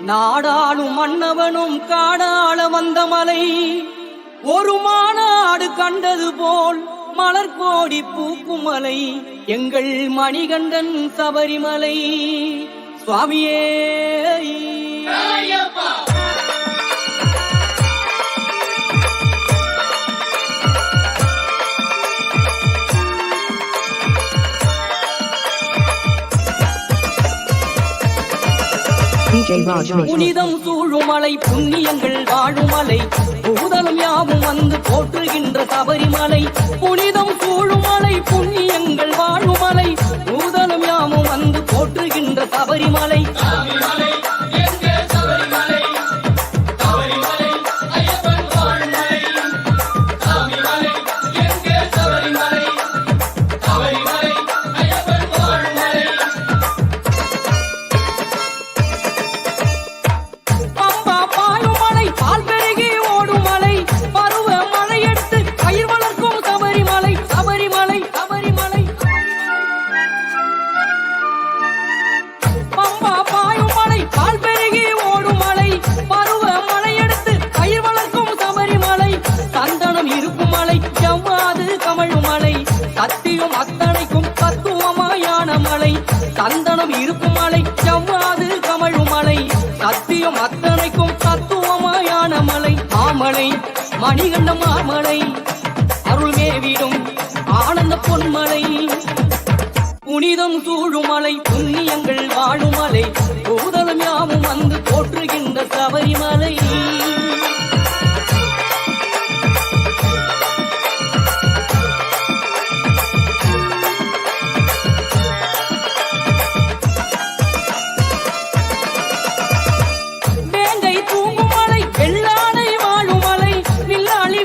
நாடாளும் மன்னவனும் காடாள வந்த மலை, ஒரு மாநாடு கண்டது போல் மலர்கோடி பூக்கும் மலை, எங்கள் மணிகண்டன் சபரிமலை சுவாமியே. புனிதம் சூழுமலை, புண்ணியங்கள் வாழுமலை, பூதலம் யாவும் வந்து போற்றுகின்ற சபரிமலை. புனிதம் சூழுமலை, புண்ணியங்கள் வாழுமலை, பூதலம் யாவும் வந்து போற்றுகின்ற சபரிமலை. சத்தியம் அத்தனைக்கும் தத்துவமாயான மலை, சந்தனம் இருக்கும் மலை, செவ்வாது கமழும் மலை, சத்தியம் அத்தனைக்கும் தத்துவமாயான மலை. மாமலை மணிகண்ட மாமலை, அருள் மேவிடும் ஆனந்த பொன்மலை. புனிதம் சூழுமலை, புண்ணியங்கள் வாழுமலை, பூதலம் யாவும் வந்து போற்றுகின்ற சபரிமலை. வேங்கை தூங்குமலை, வெள்ளானை வாழுமலை, வில்லாளி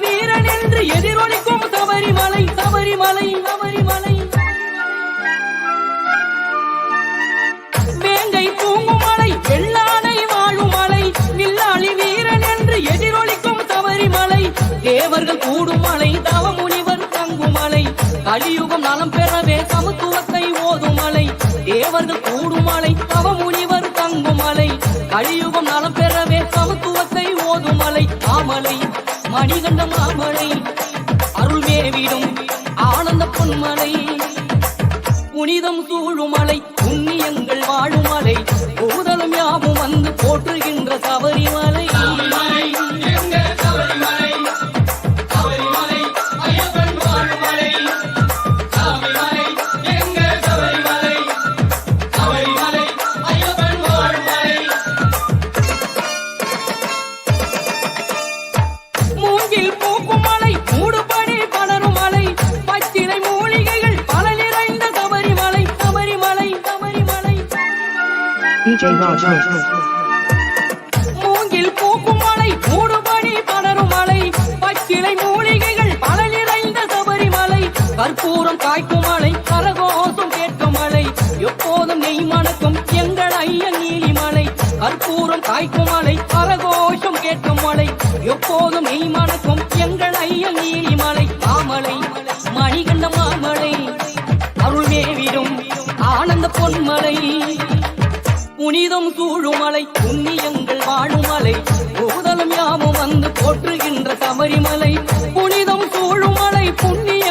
வீரன் என்று எதிரொலிக்கும் சபரிமலை. தேவர்கள் கூடுமலை, தவமுனிவர் தங்குமலை, கலியுகம் நலம் பெறவே சமத்துவத்தை ஓதுமலை. தேவர்கள் கூடுமலை, தவமுனிவர் தங்குமலை, கலியுகம் நலம் பெறவே சமத்துவத்தை ஓதுமலை. மாமலை மணிகண்ட மாமலை, அருள் மேவிடும் ஆனந்த பொன்மலை. புனிதம் சூழுமலை, புண்ணியங்கள் வாழுமலை, பூதலம் யாவும் வந்து போற்றுகின்ற சபரிமலை. மூங்கில் பூக்கும் மலை, மூடுபனி படரும் மலை, பச்சிலை மூலிகைகள் பல நிறைந்த சபரிமலை. சபரிமலை சபரிமலை மூங்கில் பூக்கும் மலை, மூடுபனி படரும் மலை, பச்சிலை மூலிகைகள் பல நிறைந்த சபரிமலை. கற்பூரம் காய்க்கும் மலை, கரகோஷம் கேட்கும் மலை, எப்போதும் நெய் மணக்கும் எங்கள் ஐயன் நீலிமலை. கற்பூரம் காய்க்கும் மலை, கரகோஷம் கேட்கும் மலை, எப்போதும் நெய் மணக்கும் எங்கள் ஐயன் நீலிமலை. மாமலை மணிகண்ட மாமலை, அருள் மேவிடும் ஆனந்த பொன்மலை. புனிதம் சூழுமலை, புண்ணியங்கள் வாழுமலை, பூதலம் யாவும் வந்து போற்றுகின்ற சபரிமலை. புனிதம் சூழுமலை, புண்ணிய